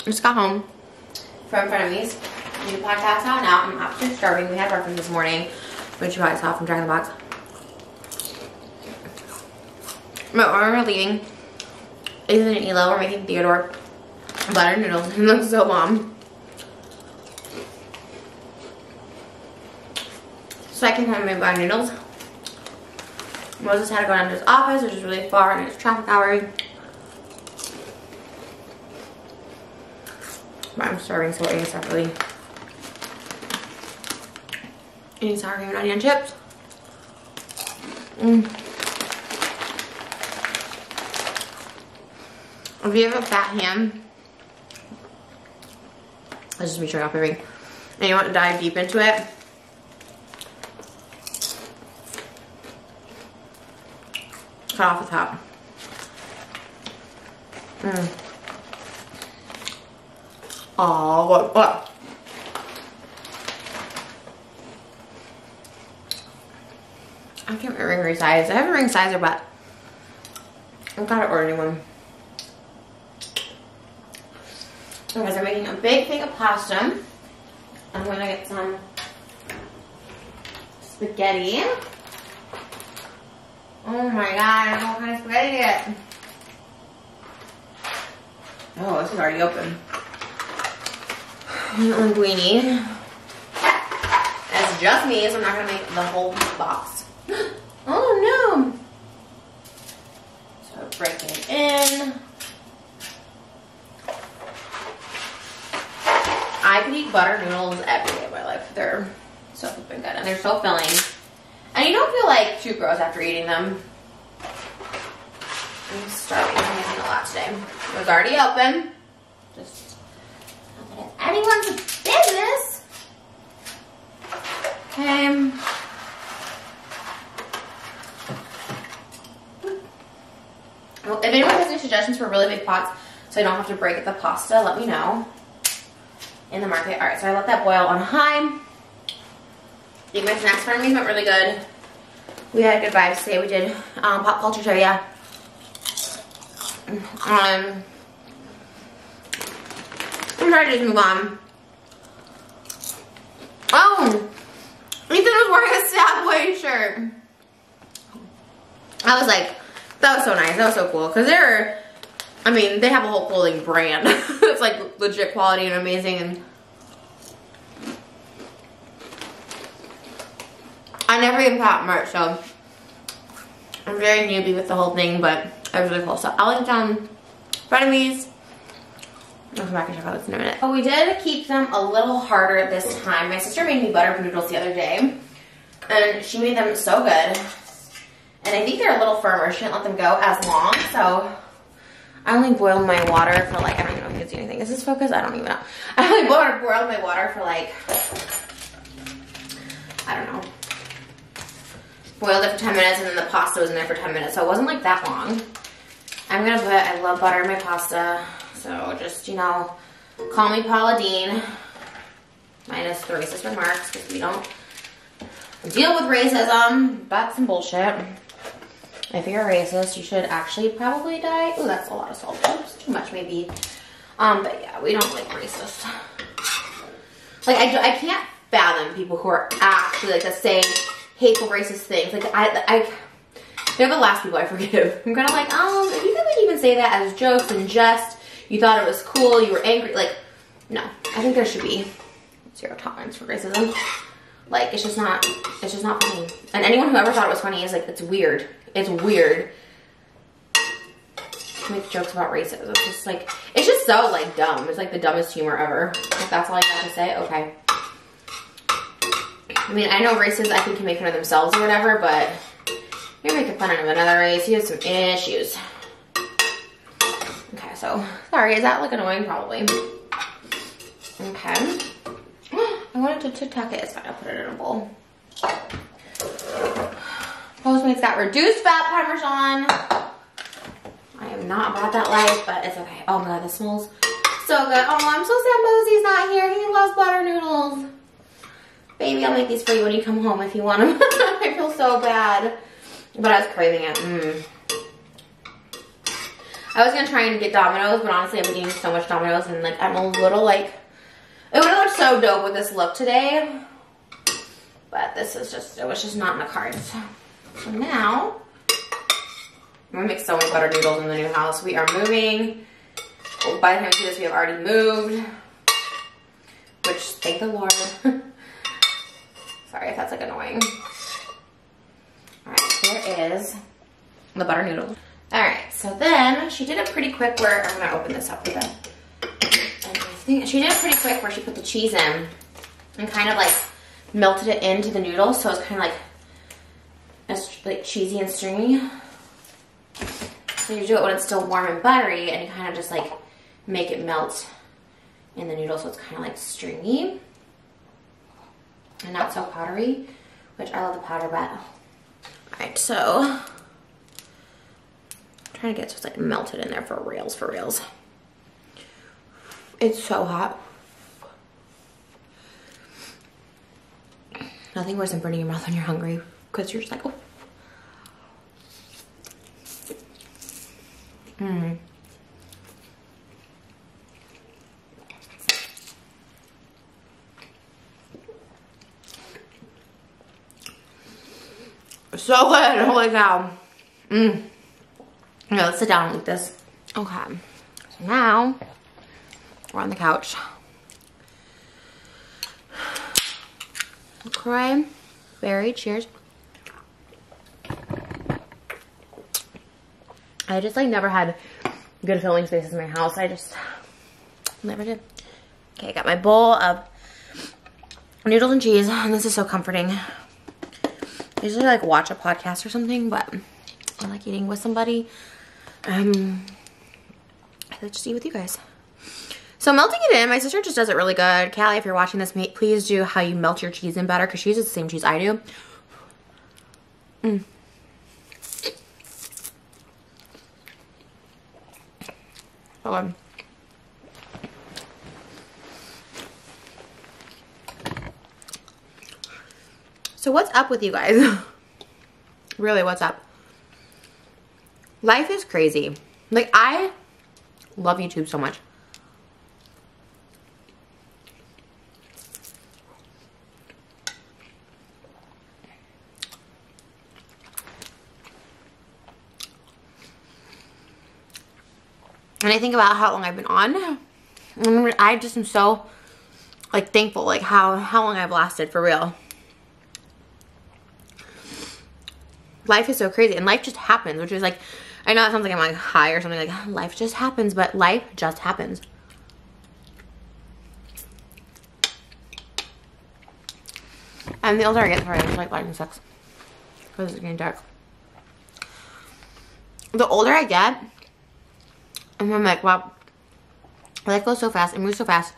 just got home from Frenemies. New podcast out now. I'm absolutely starving. We had breakfast this morning, which you probably saw from Jack in the Box. But when we're leaving, Ethan and Elo were making Theodore butter noodles. It looks so bomb. So I can kind of make butter noodles. Moses had to go down to his office, which is really far, and it's traffic hours. But I'm starving, so we're eating separately. Eating sour cream and onion chips. If you have a fat ham, let's just be showing off my ring, and you want to dive deep into it, cut off the top. Oh, what? I can't remember ring size. I have a ring sizer, but I've got to order a new one. Because I'm making a big thing of pasta. I'm gonna get some spaghetti. Oh my god, I don't know what kind of spaghetti to get. Oh, this is already open. Linguine. That's just me, so I'm not gonna make the whole box. Oh no! So break it in. I could eat butter noodles every day of my life. They're so flipping good, and they're so filling. And you don't feel like too gross after eating them. I'm starving. I'm making a lot today. It was already open. Just not that it's anyone's business. Okay. Well, if anyone has any suggestions for really big pots so I don't have to break the pasta, let me know. In the market. Alright, so I let that boil on high. Eat my snacks. Frenemies went really good. We had good vibes today. We did pop culture trivia. I'm trying to just move on. Oh! Ethan was wearing a Sad Boy shirt. I was like, that was so nice. That was so cool. Because they're, I mean, they have a whole clothing brand. It's like legit quality and amazing. And I never even bought merch, so I'm very newbie with the whole thing, but it was really cool. So I'll link down Frenemies. I'll come back and check out this in a minute. But we did keep them a little harder this time. My sister made me butter noodles the other day, and she made them so good. And I think they're a little firmer. She didn't let them go as long, so I only boiled my water for like, I don't even know if you can see anything. Is this focused? I don't even know. I only boiled my water for like, I don't know. Boiled it for 10 minutes and then the pasta was in there for 10 minutes. So it wasn't like that long. I'm gonna put, I love butter in my pasta. So just, you know, call me Paula Deen. Minus the racist remarks because we don't deal with racism. That's some bullshit. If you're a racist, you should actually probably die. Ooh, that's a lot of salt. Oops, too much maybe. But yeah, we don't like racists. Like, I can't fathom people who are actually like saying hateful racist things. Like, they're the last people I forgive. I'm kind of like, if you could even say that as jokes and jest, you thought it was cool, you were angry, like, no. I think there should be zero tolerance for racism. Like, it's just not funny. And anyone who ever thought it was funny is like, it's weird. It's weird to make jokes about racism. It's just like, it's just so like dumb. It's like the dumbest humor ever. If that's all I got to say, okay. I mean, I know racists I think can make fun of themselves or whatever, but you're making fun of another race. You have some issues. Okay, so sorry, is that like annoying? Probably. Okay. I wanted to tuck it. It's fine. I'll put it in a bowl. Postmates got reduced fat Parmesan. I am not about that life, but it's okay. Oh my god, this smells so good. Oh, I'm so sad Mosey's not here. He loves butter noodles. Baby, I'll make these for you when you come home if you want them. I feel so bad. But I was craving it. I was gonna try and get Domino's, but honestly I've been eating so much Domino's and like I'm a little like, it would have looked so dope with this look today. But this is just, it was just not in the cards. So now, I'm gonna make so many butter noodles in the new house. We are moving. Well, by the time you see this, we have already moved. Which, thank the Lord. Sorry if that's like annoying. Alright, here is the butter noodle. Alright, so then she did it pretty quick where, I'm gonna open this up with it. She did it pretty quick where she put the cheese in and kind of like melted it into the noodles, so it's kind of like cheesy and stringy. So you do it when it's still warm and buttery, and you kind of just like make it melt in the noodle, so it's kind of like stringy and not so powdery, which I love the powder, but alright, so I'm trying to get it just like melted in there for reals, for reals. It's so hot. Nothing worse than burning your mouth when you're hungry, because you're just like, oh. So good, holy cow. Okay, let's sit down and eat this. Okay, so now we're on the couch. Cranberry, cheers. I just like never had good filling spaces in my house. I just never did. Okay, I got my bowl of noodles and cheese, and this is so comforting. I usually like watch a podcast or something, but I like eating with somebody. I like just eat with you guys. So melting it in, my sister just does it really good. Callie, if you're watching this, please do how you melt your cheese in better, because she uses the same cheese I do. So good. So what's up with you guys? Really, what's up? Life is crazy. Like, I love YouTube so much. And I think about how long I've been on. And I just am so like thankful like how long I've lasted, for real. Life is so crazy, and life just happens, which is like, I know it sounds like I'm like high or something, like life just happens, but life just happens. And the older I get, sorry, I'm just like lighting sex because it's getting dark. The older I get, and I'm like, wow, life goes so fast and moves so fast.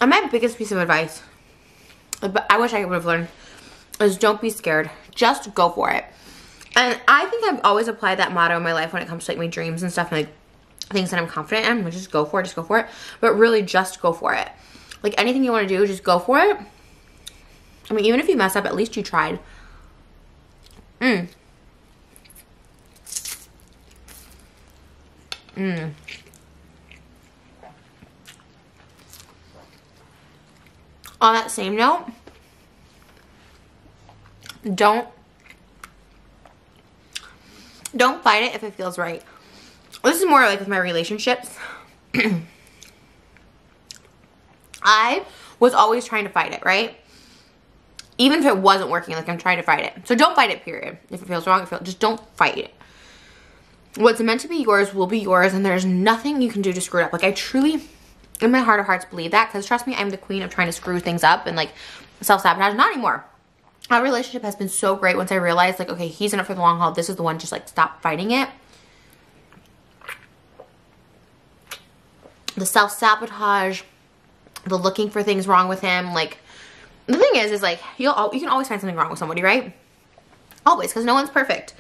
And my biggest piece of advice, but I wish I would have learned, is don't be scared. Just go for it. And I think I've always applied that motto in my life when it comes to like my dreams and stuff, and like things that I'm confident in. Just go for it, just go for it. But really, just go for it. Like anything you want to do, just go for it. I mean, even if you mess up, at least you tried. On that same note, don't fight it if it feels right. This is more like with my relationships. I was always trying to fight it, right? Even if it wasn't working, like I'm trying to fight it. So don't fight it, period. If it feels wrong, just don't fight it. What's meant to be yours will be yours, and there's nothing you can do to screw it up. Like, I truly, in my heart of hearts, believe that, because trust me, I'm the queen of trying to screw things up and like self-sabotage. Not anymore. Our relationship has been so great once I realized, like, okay, he's in it for the long haul. This is the one, just like stop fighting it. The self-sabotage, the looking for things wrong with him. Like, the thing is like, you can always find something wrong with somebody, right? Always, because no one's perfect.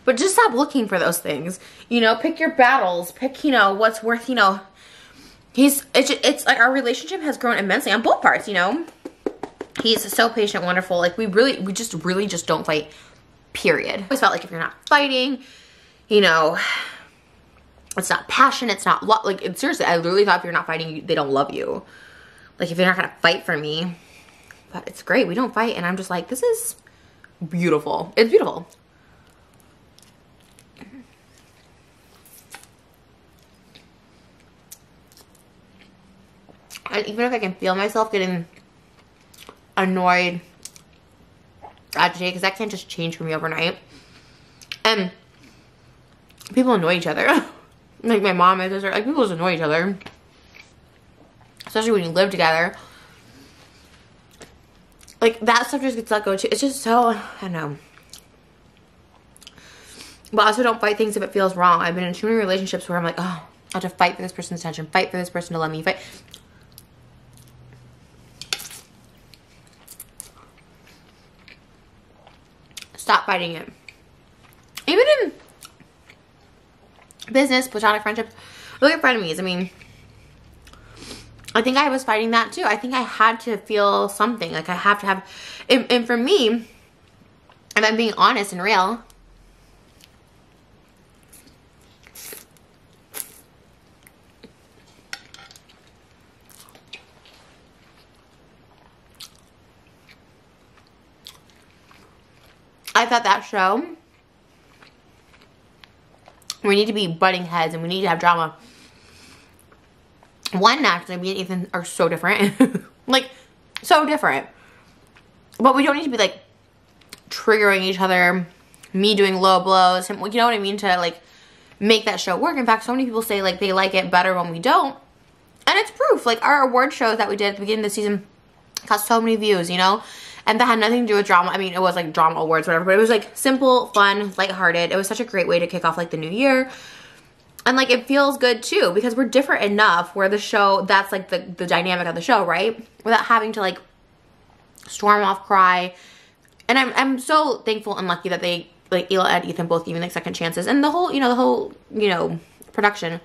But just stop looking for those things. You know, pick your battles. Pick, you know, what's worth, you know. It's like our relationship has grown immensely on both parts, you know. He's so patient, wonderful. Like, we just really don't fight, period. I always felt like if you're not fighting, you know, It's not passion. It's not like, it's seriously, I literally thought if you're not fighting, they don't love you. Like, if you're not gonna fight for me. But it's great. We don't fight. And I'm just like, this is beautiful. It's beautiful. And even if I can feel myself getting annoyed, agitated, because that can't just change for me overnight. And people annoy each other. Like my mom and sister, like people just annoy each other. Especially when you live together. Like that stuff just gets let go too. It's just so, I don't know. But also don't fight things if it feels wrong. I've been in too many relationships where I'm like, oh, I have to fight for this person's attention, fight for this person to let me fight. Stop fighting it. Even in business, platonic friendships, look at frenemies. I mean, I think I was fighting that too. I think I had to feel something. Like I have to have, and for me, if I'm being honest and real, I thought that show, we need to be butting heads and we need to have drama. One, naturally, me and Ethan are so different. Like, so different. But we don't need to be, like, triggering each other. Me doing low blows. Him, you know what I mean? To, like, make that show work. In fact, so many people say, like, they like it better when we don't. And it's proof. Like, our award shows that we did at the beginning of the season got so many views, you know? And that had nothing to do with drama. I mean, it was, like, drama awards, whatever. But it was, like, simple, fun, lighthearted. It was such a great way to kick off, like, the new year. And, like, it feels good, too, because we're different enough where the show, that's, like, the dynamic of the show, right? Without having to, like, storm off, cry. And I'm so thankful and lucky that they, like, Ela and Ethan both gave me, like, second chances. And the whole, you know, production.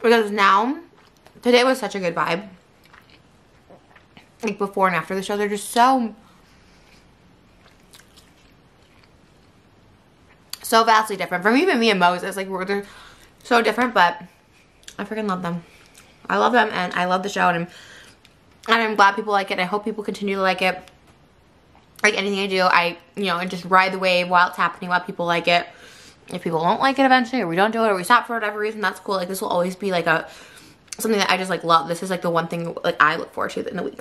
Because now, today was such a good vibe. Like before and after the show, they're just so vastly different. From even me and Moses, like they're so different, but I freaking love them. I love them and I love the show and I'm glad people like it. I hope people continue to like it. Like anything I do, I just ride the wave while it's happening, while people like it. If people don't like it eventually, or we don't do it, or we stop for whatever reason, that's cool. Like, this will always be, like, something that I just, like, love. This is, like, the one thing, like, I look forward to in the week.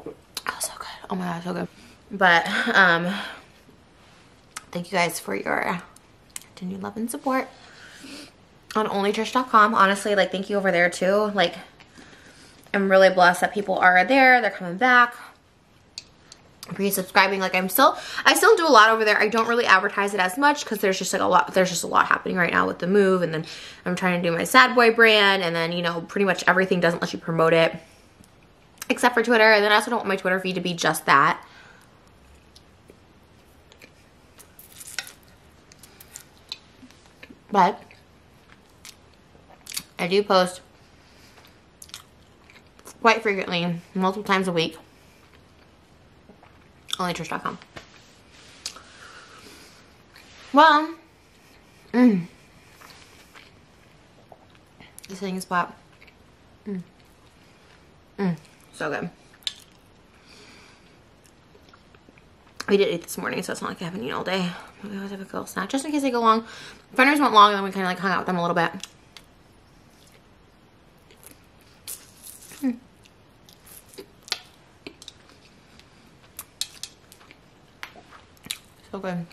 Oh, so good. Oh, my God, so good. But, thank you guys for your continued love and support on onlytrish.com. Honestly, like, thank you over there, too. Like, I'm really blessed that people are there. They're coming back. Resubscribing. Like I still do a lot over there. I don't really advertise it as much because there's just like a lot happening right now with the move, and then I'm trying to do my Sad Boy brand, and then pretty much everything doesn't let you promote it except for Twitter. And then I also don't want my Twitter feed to be just that. But I do post quite frequently, multiple times a week. Onlytrish.com. Well, this thing is pop. So good. We did eat this morning, so it's not like I haven't eaten all day. We always have a little snack, just in case they go long. Frienders went long, and then we kind of like hung out with them a little bit. So good.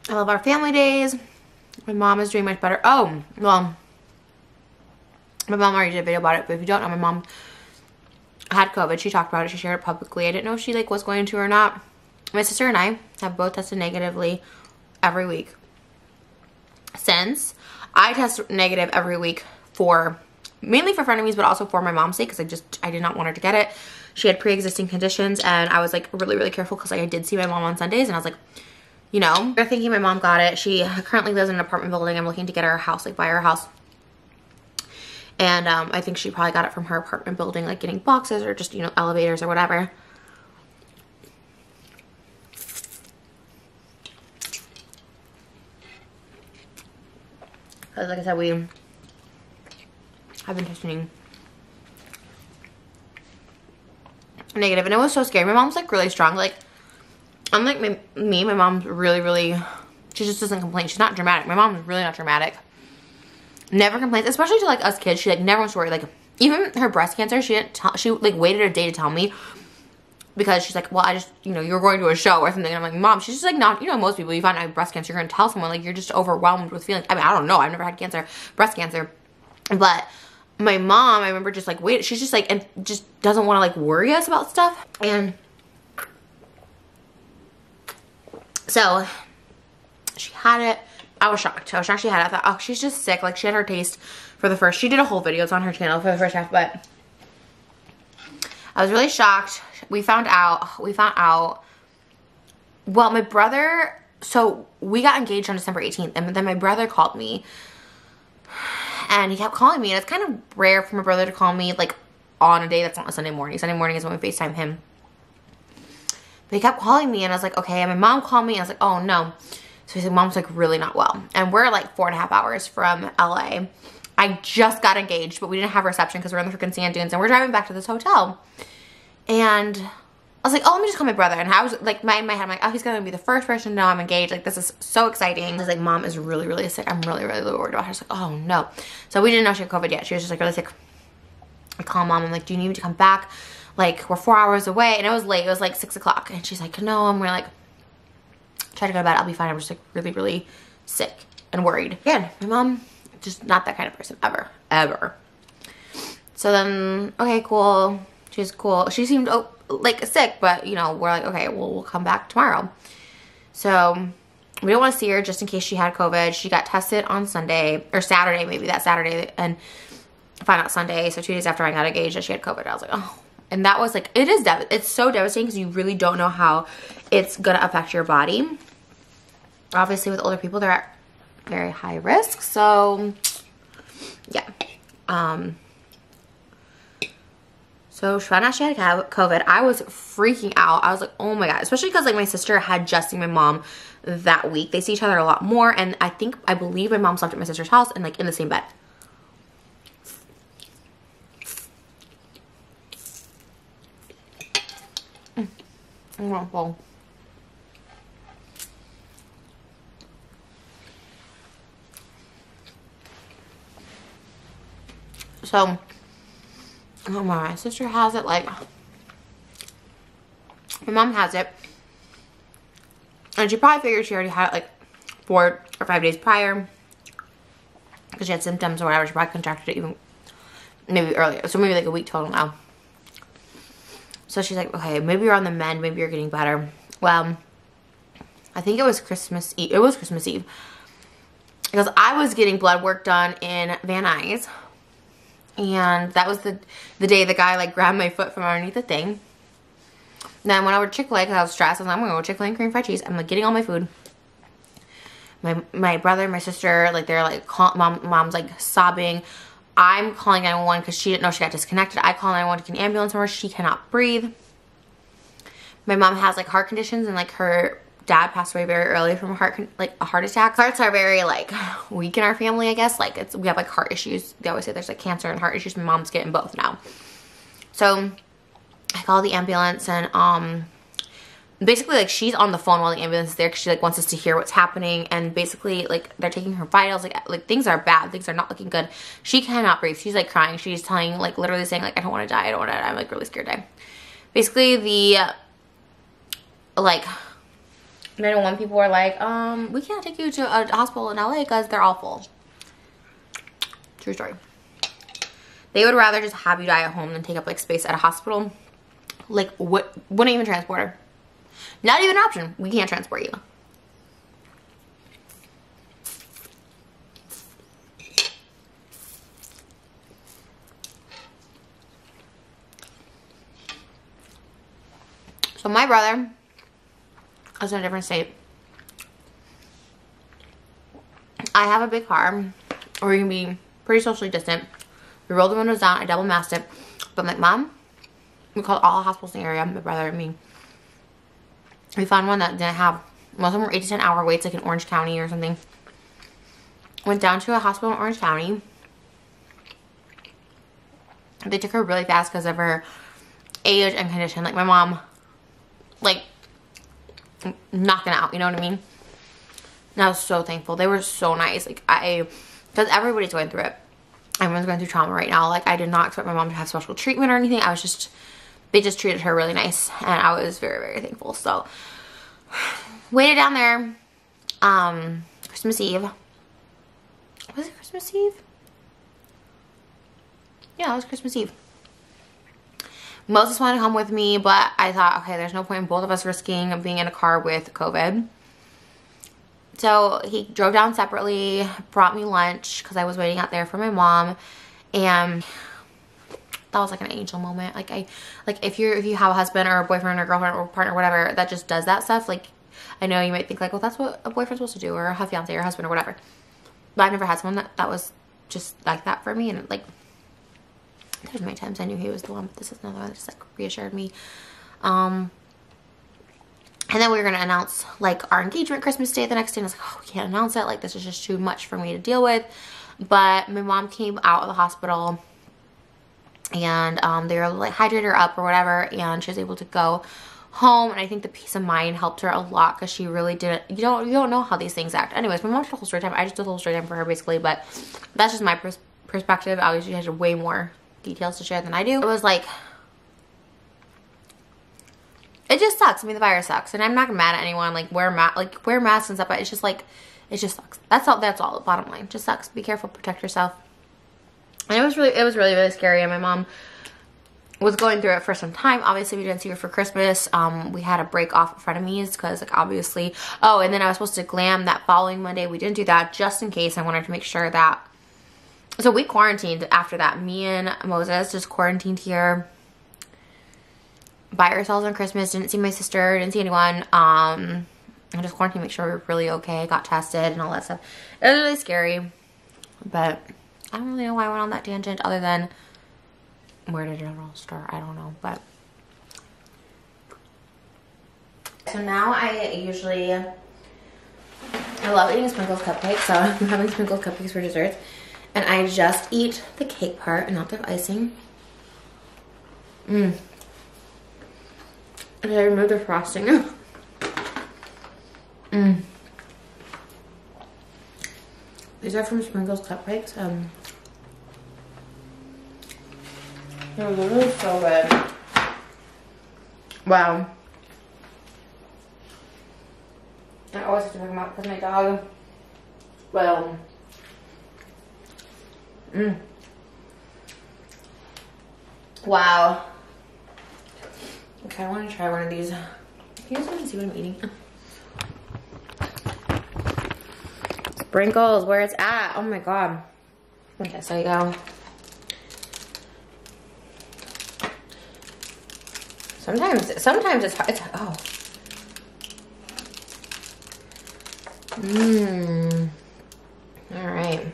I love our family days. My mom is doing much better. Oh, well, my mom already did a video about it, but if you don't know, my mom had COVID. She talked about it. She shared it publicly. I didn't know if she like was going to or not. My sister and I have both tested negatively every week since. I test negative every week for mainly for frenemies, but also for my mom's sake, because I did not want her to get it. She had pre-existing conditions, and I was like really, really careful because like I did see my mom on Sundays, and I was like, you know, they're thinking my mom got it. She currently lives in an apartment building. I'm looking to get her a house, like buy her a house. And I think she probably got it from her apartment building, like getting boxes or just, you know, elevators or whatever. Because like I said, we have been testing negative, and it was so scary. My mom's like really strong. Like, unlike me, my mom's really, really, she just doesn't complain. She's not dramatic. My mom's really not dramatic. Never complains, especially to like us kids. She like never wants to worry. Like, even her breast cancer, she like waited a day to tell me, because she's like, well, I just, you know, you're going to a show or something. And I'm like, Mom, she's just like not, you know, most people, you find out you have breast cancer, you're going to tell someone, like, you're just overwhelmed with feelings. I mean, I don't know. I've never had cancer, breast cancer. But my mom, I remember just like, wait, she's just like, and just doesn't want to like worry us about stuff. And so she had it. I was shocked. I was shocked she had it. I thought, oh, she's just sick. Like, she had her taste for the first, she did a whole video. It's on her channel for the first half, but I was really shocked. We found out, well, my brother, so we got engaged on December 18th, and then my brother called me, and he kept calling me, and it's kind of rare for my brother to call me, like, on a day that's not a Sunday morning. Sunday morning is when we FaceTime him. But he kept calling me, and I was like, okay, and my mom called me, and I was like, oh, no. So he said, Mom's, like, really not well. And we're, like, 4.5 hours from LA. I just got engaged, but we didn't have a reception because we're in the freaking sand dunes, and we're driving back to this hotel. And I was like, oh, let me just call my brother. And I was like, in my head, I'm like, oh, he's going to be the first person to know I'm engaged. Like, this is so exciting. I was like, Mom is really, really sick. I'm really, really worried about her. I was like, oh, no. So we didn't know she had COVID yet. She was just, like, really sick. I call Mom. I'm like, do you need me to come back? Like, we're 4 hours away. And it was late. It was, like, 6 o'clock. And she's like, no. And we're like, try to go to bed. I'll be fine. I'm just, like, really, really sick and worried. Again, my mom, just not that kind of person. Ever. So then, okay, cool. She's cool. She seemed, like, sick, but, you know, we're like, okay, well, we'll come back tomorrow. So we don't want to see her just in case she had COVID. She got tested on Sunday, or Saturday, maybe that Saturday, and found out Sunday. So 2 days after I got engaged that she had COVID. I was like, oh. And that was like, it's so devastating because you really don't know how it's going to affect your body. Obviously, with older people, they're at very high risk. So, yeah. So she found out she had COVID. I was freaking out. I was like, oh my God. Especially because like my sister had just seen my mom that week. They see each other a lot more. And I believe my mom slept at my sister's house and like in the same bed. Well. So, oh my sister has it, like, my mom has it, and she probably figured she already had it, like, 4 or 5 days prior, because she had symptoms or whatever. She probably contracted it even, maybe earlier, so maybe, like, a week total now. So she's like, okay, maybe you're on the mend, maybe you're getting better. Well, I think it was Christmas Eve. It was Christmas Eve, because I was getting blood work done in Van Nuys. And that was the day the guy like grabbed my foot from underneath the thing. Then I went over to Chick-fil-A because I was stressed. I was like, I'm going to go to Chick-fil-A and cream fried cheese. I'm like getting all my food. My brother and my sister, like they're like, mom's like sobbing. I'm calling 911 because she didn't know she got disconnected. I call 911 to get an ambulance for her. She cannot breathe. My mom has like heart conditions, and like her dad passed away very early from a heart attack. Hearts are very like weak in our family, I guess. Like we have like heart issues. They always say there's like cancer and heart issues. My mom's getting both now. So I called the ambulance, and basically like she's on the phone while the ambulance is there because she like wants us to hear what's happening. And basically like they're taking her vitals. Like things are bad. Things are not looking good. She cannot breathe. She's like crying. She's telling, like literally saying like, I don't want to die. I don't want to die. I'm like really scared to die. Basically the like 911 people were like, we can't take you to a hospital in LA because they're all full. True story. They would rather just have you die at home than take up like space at a hospital. Like, wouldn't even transport her. Not even an option. We can't transport you. So my brother is in a different state. I have a big car. We're going to be pretty socially distant. We rolled the windows down. I double masked it. But my mom, we called all the hospitals in the area, my brother and me. We found one that didn't have, most of them were 8 to 10 hour waits, like in Orange County or something. Went down to a hospital in Orange County. They took her really fast because of her age and condition. Like my mom, like, knocking out, you know what I mean? And I was so thankful. They were so nice. Like because everybody's going through it. Everyone's going through trauma right now. Like I did not expect my mom to have special treatment or anything. They just treated her really nice. And I was very, very thankful. So, waited down there, Christmas Eve. Was it Christmas Eve? Yeah, it was Christmas Eve. Moses wanted to come with me, but I thought, okay, there's no point in both of us risking being in a car with COVID. So he drove down separately, brought me lunch because I was waiting out there for my mom, and that was like an angel moment. Like if you have a husband or a boyfriend or girlfriend or partner or whatever that just does that stuff, like I know you might think like, well, that's what a boyfriend's supposed to do, or a fiance or husband or whatever. But I've never had someone that was just like that for me, and like there's many times I knew he was the one, but this is another one that just like reassured me. And then we were going to announce like our engagement Christmas Day the next day. And I was like, oh, we can't announce it. Like this is just too much for me to deal with. But my mom came out of the hospital and they were like hydrated her up or whatever. And she was able to go home. And I think the peace of mind helped her a lot because she really didn't, you don't know how these things act. Anyways, my mom did the whole story time. I just did the whole story time for her basically. But that's just my perspective. Obviously, she has way more details to share than I do. It was like, it just sucks. I mean, the virus sucks, and I'm not mad at anyone. Like wear masks and stuff. But it's just like, it just sucks. That's all. The bottom line. It just sucks. Be careful. Protect yourself. And it was really scary. And my mom was going through it for some time. Obviously, we didn't see her for Christmas. We had a break off frenemies because, like, obviously. Oh, and then I was supposed to glam that following Monday. We didn't do that just in case. I wanted to make sure that. So we quarantined after that. Me and Moses just quarantined here by ourselves on Christmas. Didn't see my sister, didn't see anyone. I just quarantined to make sure we were really okay. Got tested and all that stuff. It was really scary. But I don't really know why I went on that tangent other than where did it all start? I don't know. But so now I love eating sprinkles cupcakes. So I'm having sprinkles cupcakes for desserts. And I just eat the cake part and not the icing. Did I remove the frosting? These are from Sprinkles Cupcakes. They're literally so good. Wow. I always have to pick them up because my dog, well, wow. Okay, I want to try one of these. Can you guys want to see what I'm eating? Sprinkles, where it's at. Oh my god. Okay, so you go. Sometimes it's hard. Oh. All right.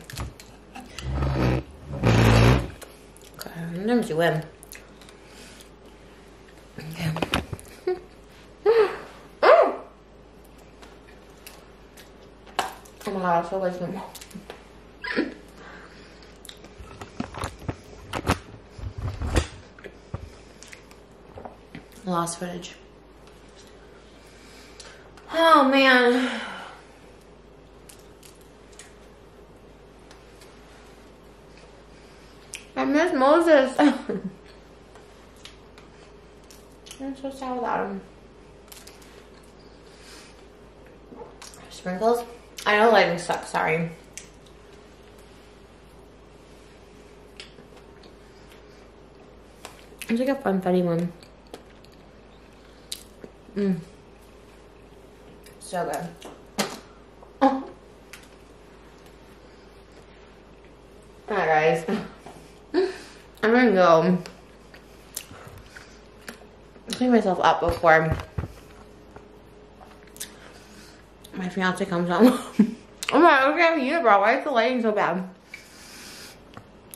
Okay, sometimes you win. Okay. Oh my god, I'm so lazy. Lost footage. Oh man. I miss Moses. I'm so sad without him. Sprinkles? I know lighting sucks, sorry. It's like a funfetti one. So good. Oh. Alright guys. I'm gonna go. I think myself up before my fiance comes home. I'm like, okay, you bro, why is the lighting so bad?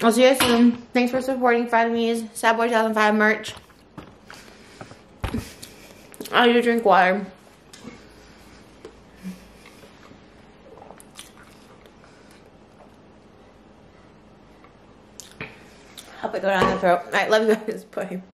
I'll see you guys soon. Thanks for supporting Frenemies, Sad Boy 2005 merch. I need to drink water. Help it go down the throat. Alright, love you guys. Bye.